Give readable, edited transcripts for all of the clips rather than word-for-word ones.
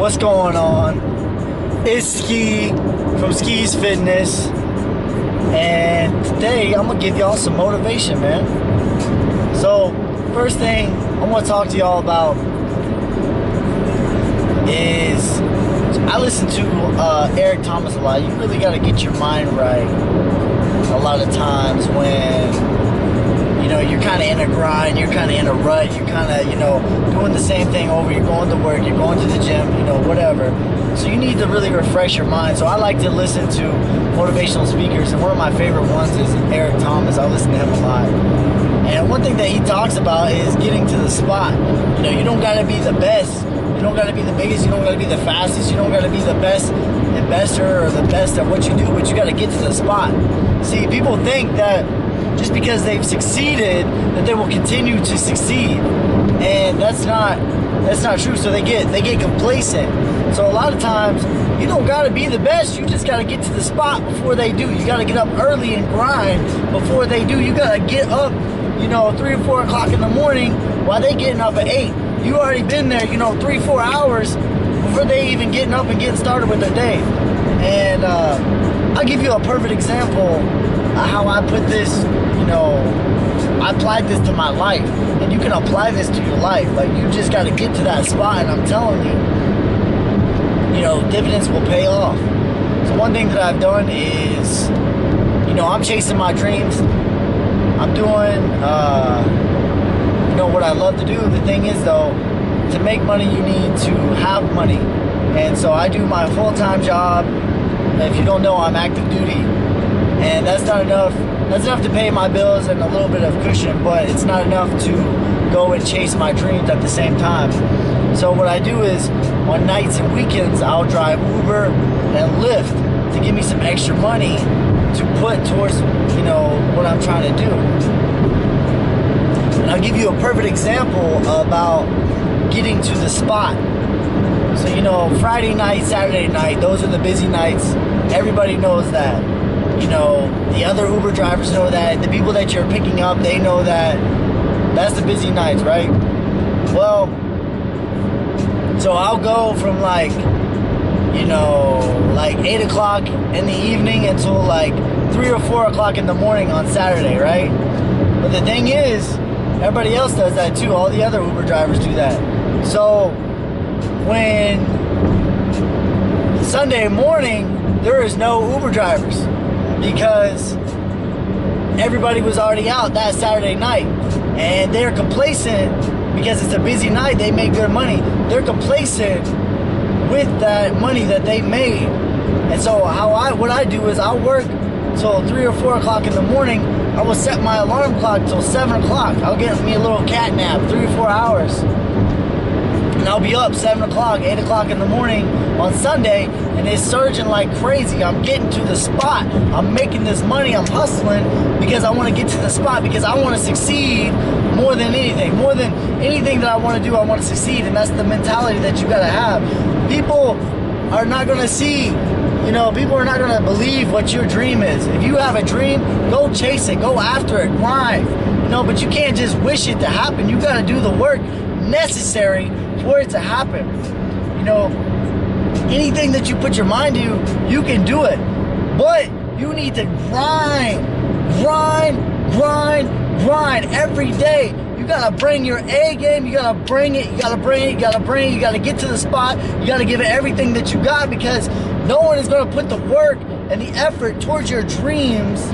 what's going on? It's Ski from Ski's Fitness, and today I'm gonna give y'all some motivation, man. So, first thing I want to talk to y'all about is I listen to Eric Thomas a lot. You really got to get your mind right a lot of times when you're kind of in a grind, you're kind of in a rut, you're kind of doing the same thing over. You're going to work, you're going to the gym, whatever. So you need to really refresh your mind. So I like to listen to motivational speakers, and one of my favorite ones is Eric Thomas. I listen to him a lot. And one thing that he talks about is getting to the spot. You don't got to be the best. You don't got to be the biggest. You don't got to be the fastest. You don't got to be the best investor or the best at what you do, but you got to get to the spot. See, people think that just because they've succeeded that they will continue to succeed, and that's not true. So they get complacent. So a lot of times you don't got to be the best. You just got to get to the spot before they do. You got to get up early and grind before they do. You got to get up 3 or 4 o'clock in the morning while they getting up at 8. You already been there 3-4 hours before they even getting up and getting started with their day. And I'll give you a perfect example of how I put this. I applied this to my life, and you can apply this to your life. Like, you just got to get to that spot, and I'm telling you, dividends will pay off. So one thing that I've done is, I'm chasing my dreams. I'm doing, what I love to do. The thing is, though, to make money, you need to have money. And so I do my full-time job. If you don't know, I'm active duty. And that's not enough. That's enough to pay my bills and a little bit of cushion, but it's not enough to go and chase my dreams at the same time. So what I do is, on nights and weekends, I'll drive Uber and Lyft to give me some extra money to put towards, what I'm trying to do. And I'll give you a perfect example about getting to the spot. So, Friday night, Saturday night, those are the busy nights. Everybody knows that. The other Uber drivers know that. The people that you're picking up, they know that. That's the busy nights, right? Well, so I'll go from like 8 o'clock in the evening until 3 or 4 o'clock in the morning on Saturday, right? But the thing is, everybody else does that too. All the other Uber drivers do that. So when Sunday morning, there is no Uber drivers because everybody was already out that Saturday night, and they're complacent because it's a busy night. They make good money. They're complacent with that money that they made. And so what I do is I'll work till 3 or 4 o'clock in the morning. I will set my alarm clock till 7 o'clock. I'll get me a little cat nap, 3 or 4 hours. And I'll be up 7 o'clock, 8 o'clock in the morning on Sunday, and it's surging like crazy. I'm getting to the spot. I'm making this money. I'm hustling because I want to get to the spot, because I want to succeed more than anything. More than anything that I want to do, I want to succeed, and that's the mentality that you got to have. People are not going to see, people are not going to believe what your dream is. If you have a dream, go chase it. Go after it. Grind. But you can't just wish it to happen. You got to do the work necessary for it to happen. Anything that you put your mind to, you can do it. But you need to grind every day. You gotta bring your A game. You gotta bring it. You gotta get to the spot. You gotta give it everything that you got, because no one is gonna put the work and the effort towards your dreams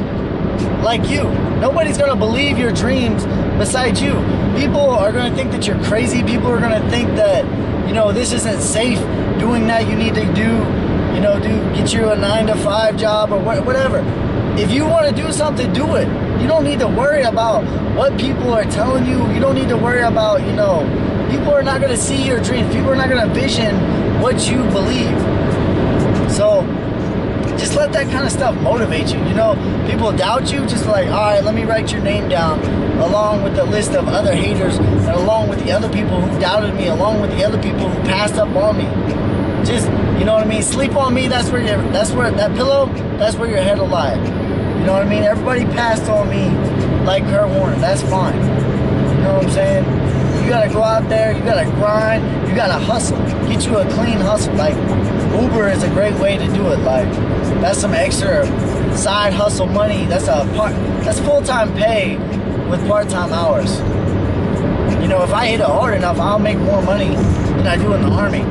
like you. Nobody's gonna believe your dreams besides you. People are gonna think that you're crazy. People are gonna think that this isn't safe doing that. You need to get you a 9-to-5 job or whatever. If you want to do something, do it. You don't need to worry about what people are telling you. You don't need to worry about, people are not going to see your dreams. People are not going to vision what you believe. So just let that kind of stuff motivate you. People doubt you, just all right, let me write your name down along with the list of other haters, and along with the other people who doubted me, along with the other people who passed up on me. Just, sleep on me. That's where that pillow, that's where your head will lie. You know what I mean? Everybody passed on me like Kurt Warner. That's fine. You know what I'm saying? You gotta go out there, you gotta grind, you gotta hustle. Get you a clean hustle. Like, Uber is a great way to do it. Like, that's some extra side hustle money. That's full-time pay with part-time hours. You know, if I hit it hard enough, I'll make more money than I do in the Army.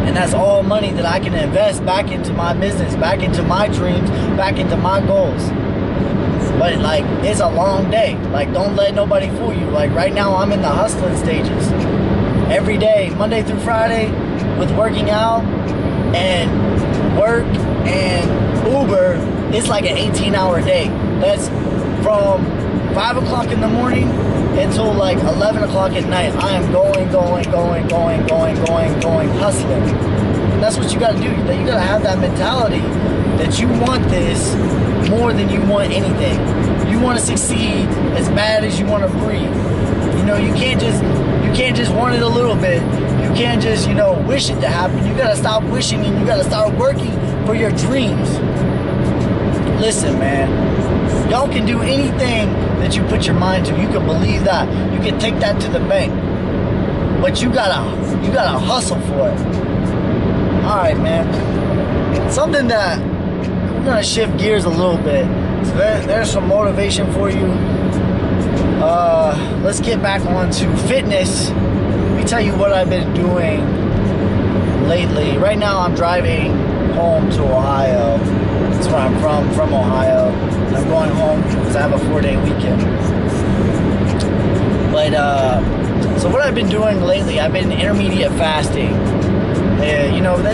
And that's all money that I can invest back into my business, back into my dreams, back into my goals. But, like, it's a long day. Like, don't let nobody fool you. Like, right now, I'm in the hustling stages. Every day, Monday through Friday, with working out and work and Uber, it's like an 18-hour day. That's from 5 o'clock in the morning until like 11 o'clock at night. I am going, hustling. And that's what you gotta do. You gotta have that mentality that you want this more than you want anything. You wanna succeed as bad as you wanna breathe. You know, you can't just want it a little bit. You can't just, wish it to happen. You gotta stop wishing and you gotta start working for your dreams. Listen, man. Y'all can do anything that you put your mind to. You can believe that. You can take that to the bank. But you gotta hustle for it. Alright, man. Something that we're gonna shift gears a little bit. So there's some motivation for you. Let's get back onto fitness. Let me tell you what I've been doing lately. Right now I'm driving home to Ohio. That's where I'm from Ohio. I'm going home because I have a 4-day weekend. But, so what I've been doing lately, I've been intermediate fasting.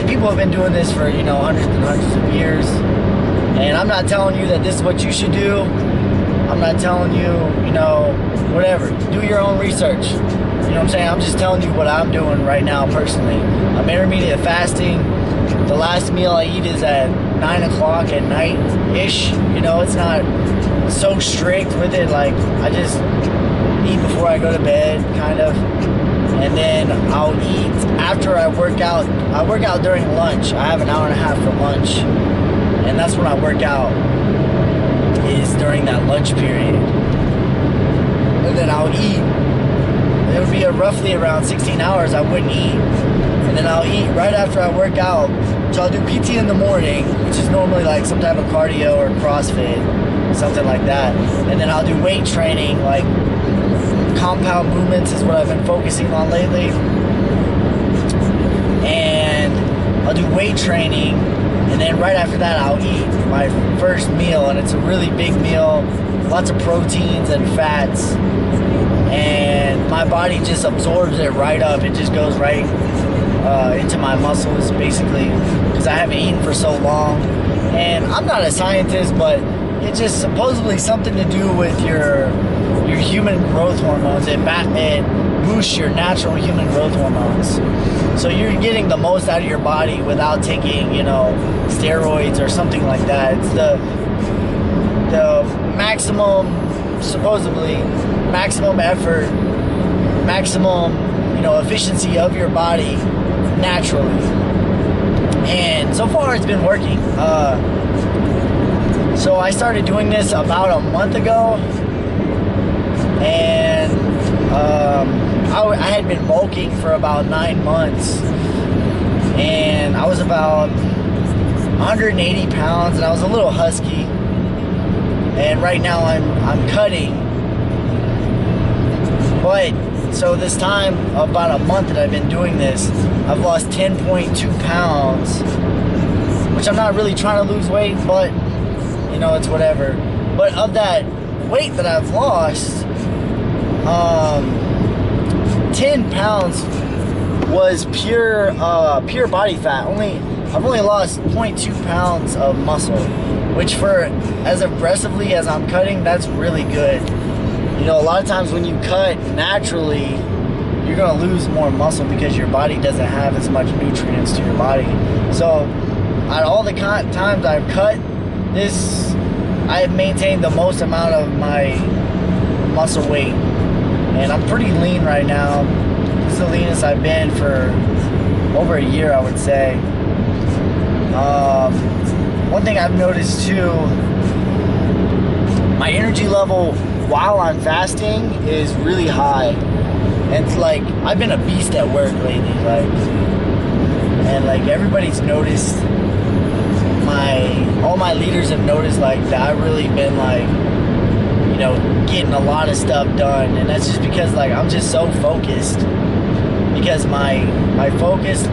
People have been doing this for, hundreds and hundreds of years. And I'm not telling you that this is what you should do. I'm not telling you, whatever. Do your own research. You know what I'm saying? I'm just telling you what I'm doing right now personally. I'm intermediate fasting. The last meal I eat is at 9 o'clock at night-ish. It's not so strict with it. Like, I just eat before I go to bed, kind of. And then I'll eat after I work out. I work out during lunch. I have an hour and a half for lunch. And that's when I work out, is during that lunch period. And then I'll eat. It would be roughly around 16 hours I wouldn't eat. And then I'll eat right after I work out. So I'll do PT in the morning, which is normally like some type of cardio or CrossFit, something like that. And then I'll do weight training, like compound movements is what I've been focusing on lately. And I'll do weight training, and then right after that I'll eat my first meal, and it's a really big meal, lots of proteins and fats, and my body just absorbs it right up. It just goes right into my muscles, basically, because I haven't eaten for so long. And I'm not a scientist, but it's just supposedly something to do with your human growth hormones. It boosts your natural human growth hormones, so you're getting the most out of your body without taking, steroids or something like that. It's the maximum, supposedly maximum effort, maximum efficiency of your body naturally. And so far it's been working. So I started doing this about a month ago, and I had been bulking for about 9 months, and I was about 180 pounds, and I was a little husky. And right now I'm cutting. But so this time, about a month that I've been doing this, I've lost 10.2 pounds, which I'm not really trying to lose weight, but it's whatever. But of that weight that I've lost, 10 pounds was pure body fat. I've only lost 0.2 pounds of muscle, which for as aggressively as I'm cutting, that's really good. A lot of times when you cut naturally, you're going to lose more muscle because your body doesn't have as much nutrients to your body. So at all the times I've cut this, I have maintained the most amount of my muscle weight. And I'm pretty lean right now. This is the leanest I've been for over a year, I would say. One thing I've noticed too, my energy level while I'm fasting is really high. And it's like, I've been a beast at work lately, like, and like everybody's noticed, all my leaders have noticed like that I've really been like, you know, getting a lot of stuff done. And that's just because like I'm just so focused, because my focus,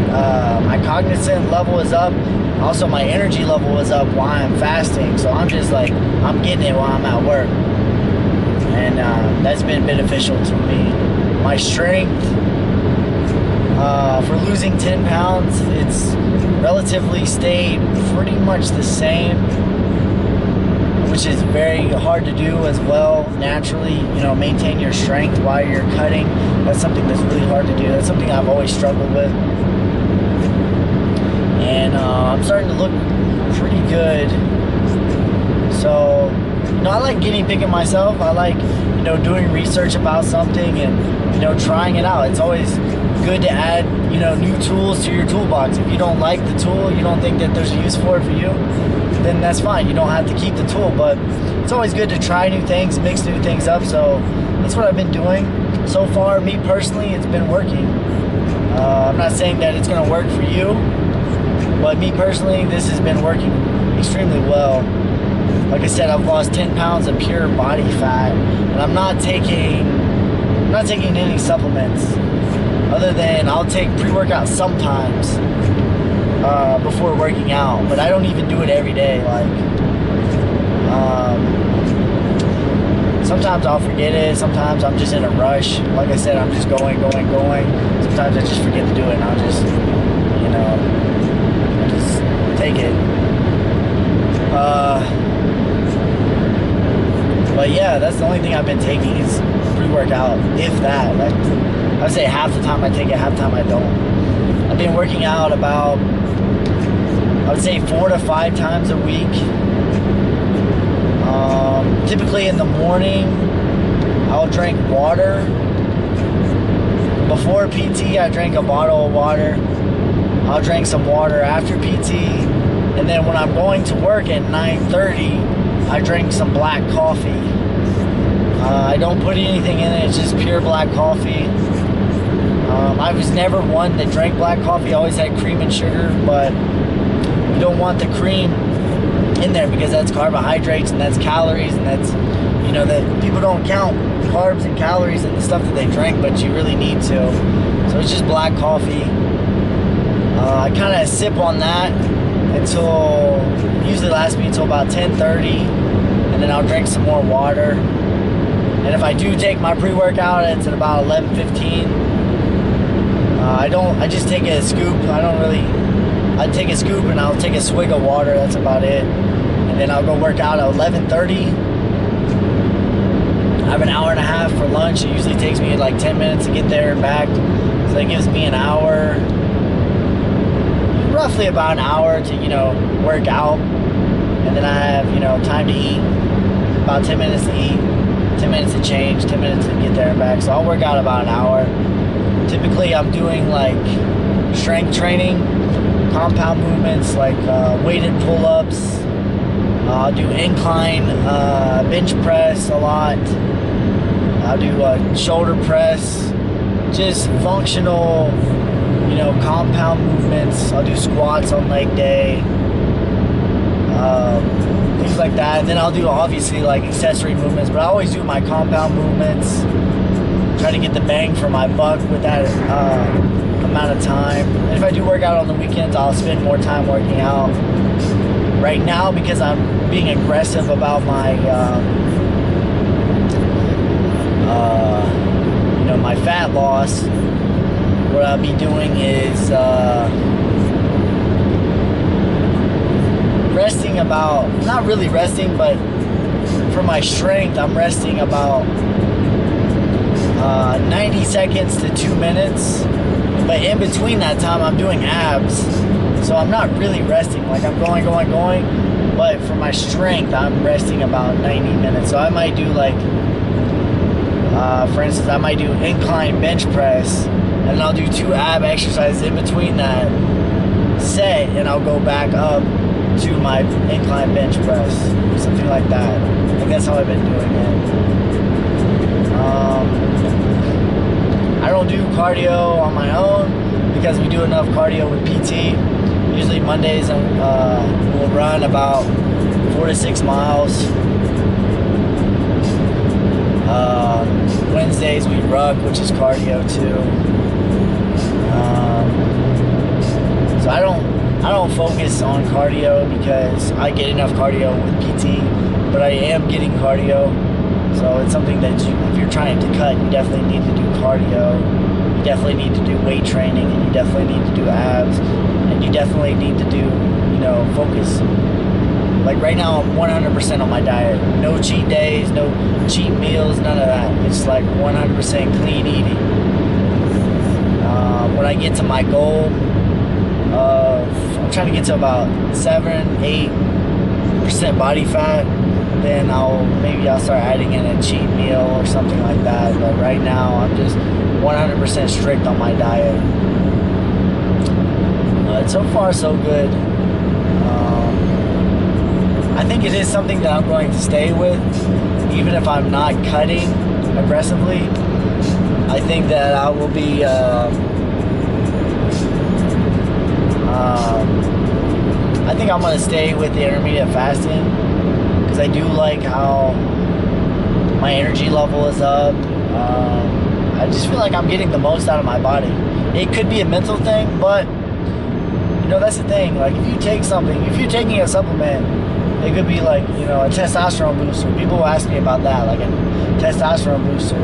my cognizant level is up. Also, my energy level is up while I'm fasting. So I'm just like, I'm getting it while I'm at work. And that's been beneficial to me. My strength, for losing 10 pounds, it's relatively stayed pretty much the same, which is very hard to do as well. Naturally, you know, maintain your strength while you're cutting. That's something that's really hard to do. That's something I've always struggled with. And I'm starting to look pretty good. So, you know, I like guinea pigging myself. I like, you know, doing research about something and, you know, trying it out. It's always good to add, you know, new tools to your toolbox. If you don't like the tool, you don't think that there's a use for it for you, then that's fine. You don't have to keep the tool, but it's always good to try new things, mix new things up. So that's what I've been doing. So far, me personally, it's been working. I'm not saying that it's going to work for you, but me personally, this has been working extremely well. Like I said, I've lost 10 pounds of pure body fat, and I'm not taking any supplements, other than I'll take pre-workout sometimes before working out, but I don't even do it every day. Like, sometimes I'll forget it. Sometimes I'm just in a rush. Like I said, I'm just going. Sometimes I just forget to do it, and I'll just, you know, just take it. But yeah, that's the only thing I've been taking is pre-workout, if that. Like, I would say half the time I take it, half the time I don't. I've been working out about, I would say 4 to 5 times a week. Typically in the morning, I'll drink water. Before PT, I drank a bottle of water. I'll drink some water after PT. And then when I'm going to work at 9:30, I drink some black coffee. I don't put anything in it. It's just pure black coffee. I was never one that drank black coffee. I always had cream and sugar, but you don't want the cream in there because that's carbohydrates and that's calories, and that's, you know, that people don't count carbs and calories and the stuff that they drink, but you really need to. So it's just black coffee. I kind of sip on that until, usually lasts me until about 10:30, and then I'll drink some more water. And if I do take my pre-workout, it's at about 11:15. I just take a scoop. I take a scoop and I'll take a swig of water. That's about it. And then I'll go work out at 11:30. I have an hour and a half for lunch. It usually takes me like 10 minutes to get there and back. So that gives me an hour, roughly about an hour to, you know, work out. And then I have, you know, time to eat. About 10 minutes to eat, 10 minutes to change, 10 minutes to get there and back. So I'll work out about an hour. Typically I'm doing like strength training, compound movements like weighted pull-ups. I'll do incline bench press a lot. I'll do shoulder press, just functional, you know, compound movements. I'll do squats on leg day, things like that. And then I'll do obviously like accessory movements, but I always do my compound movements. Try to get the bang for my buck with that amount of time. And if I do work out on the weekends, I'll spend more time working out. Right now, because I'm being aggressive about my, you know, my fat loss, what I'll be doing is resting about, not really resting, but for my strength, I'm resting about 90 seconds to 2 minutes. But in between that time, I'm doing abs. So I'm not really resting. Like I'm going. But for my strength, I'm resting about 90 minutes. So I might do like, for instance, I might do incline bench press. And I'll do 2 ab exercises in between that set. And I'll go back up to my incline bench press. Something like that. I think that's how I've been doing it. cardio on my own because we do enough cardio with PT. Usually Mondays we'll run about 4 to 6 miles. Wednesdays we ruck, which is cardio too. So I don't focus on cardio because I get enough cardio with PT, but I am getting cardio. So it's something that if you're trying to cut, you definitely need to do cardio. You definitely need to do weight training, and you definitely need to do abs, and you definitely need to do, focus. Like right now, I'm 100% on my diet. No cheat days, no cheat meals, none of that. It's like 100% clean eating. When I get to my goal I'm trying to get to about 7-8% body fat, then I'll start adding in a cheat meal or something like that. But right now, I'm just 100% strict on my diet. But so far, so good. I think it is something that I'm going to stay with, even if I'm not cutting aggressively. I think that I will be I think I'm going to stay with the intermittent fasting because I do like how my energy level is up. I just feel like I'm getting the most out of my body. It could be a mental thing, but that's the thing. Like if you take something, if you're taking a supplement, it could be like, a testosterone booster. People will ask me about that, like a testosterone booster.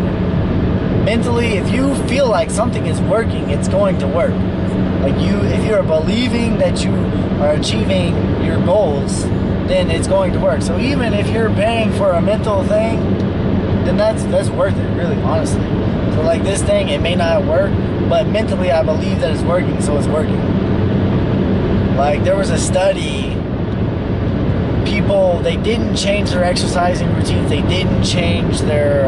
Mentally, if you feel like something is working, it's going to work. Like if you're believing that you are achieving your goals, then it's going to work. So even if you're paying for a mental thing, then that's worth it, really, honestly. So like this thing, it may not work, but mentally I believe that it's working, so it's working. Like there was a study, people, they didn't change their exercising routines, they didn't change their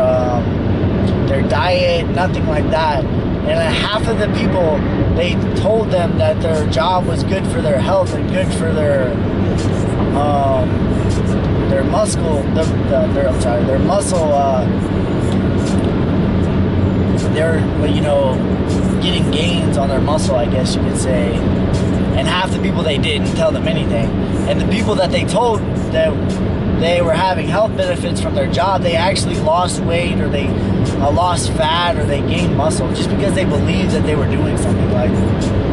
diet, nothing like that. And half of the people, they told them that their job was good for their health and good for their muscle, they're getting gains on their muscle, I guess you could say. And half the people, they didn't tell them anything. And the people that they told that they were having health benefits from their job, they actually lost weight, or they lost fat, or they gained muscle just because they believed that they were doing something. Like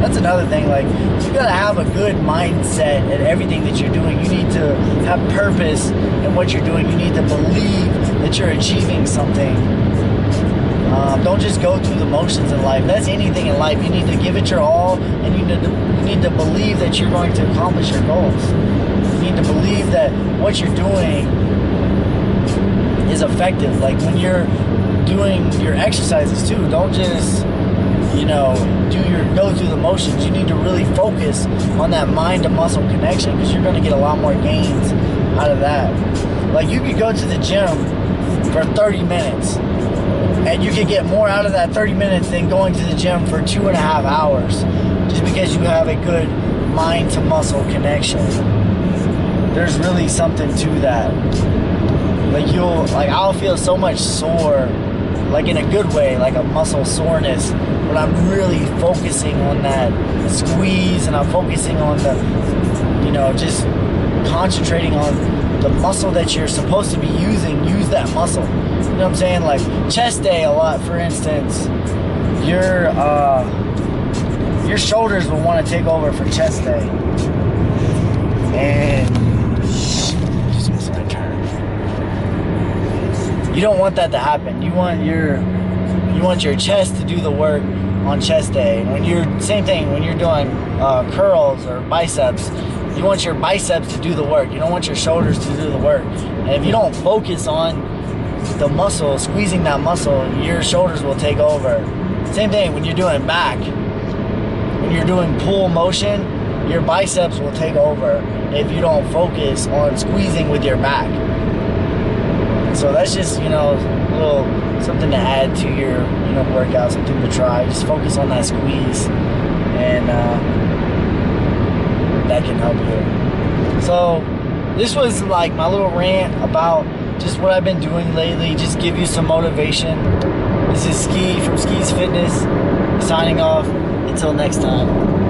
that's another thing. Like you gotta have a good mindset at everything that you're doing. You need to have purpose in what you're doing. You need to believe that you're achieving something. Don't just go through the motions in life. That's anything in life. You need to give it your all, and you need to believe that you're going to accomplish your goals. You need to believe that what you're doing is effective. Like when you're doing your exercises too, don't just go through the motions. You need to really focus on that mind to muscle connection, because you're going to get a lot more gains out of that. Like you could go to the gym for 30 minutes and you could get more out of that 30 minutes than going to the gym for 2.5 hours, just because you have a good mind to muscle connection. There's really something to that. I'll feel so much sore, like in a good way, like a muscle soreness, when I'm really focusing on that squeeze, and I'm focusing on the, just concentrating on the muscle that you're supposed to be using. Use that muscle. You know what I'm saying? Like chest day a lot, for instance, your shoulders will want to take over for chest day. And just missed my turn. You don't want that to happen. You want your chest to do the work on chest day. And when you're doing curls or biceps, you want your biceps to do the work. You don't want your shoulders to do the work. And if you don't focus on the muscle, squeezing that muscle, your shoulders will take over. Same thing when you're doing back. When you're doing pull motion, your biceps will take over if you don't focus on squeezing with your back. So that's just, a little something to add to your, workout, something to try. Just focus on that squeeze, and that can help you. So this was like my little rant about just what I've been doing lately, just give you some motivation. This is Ski from Ski's Fitness. signing off. Until next time.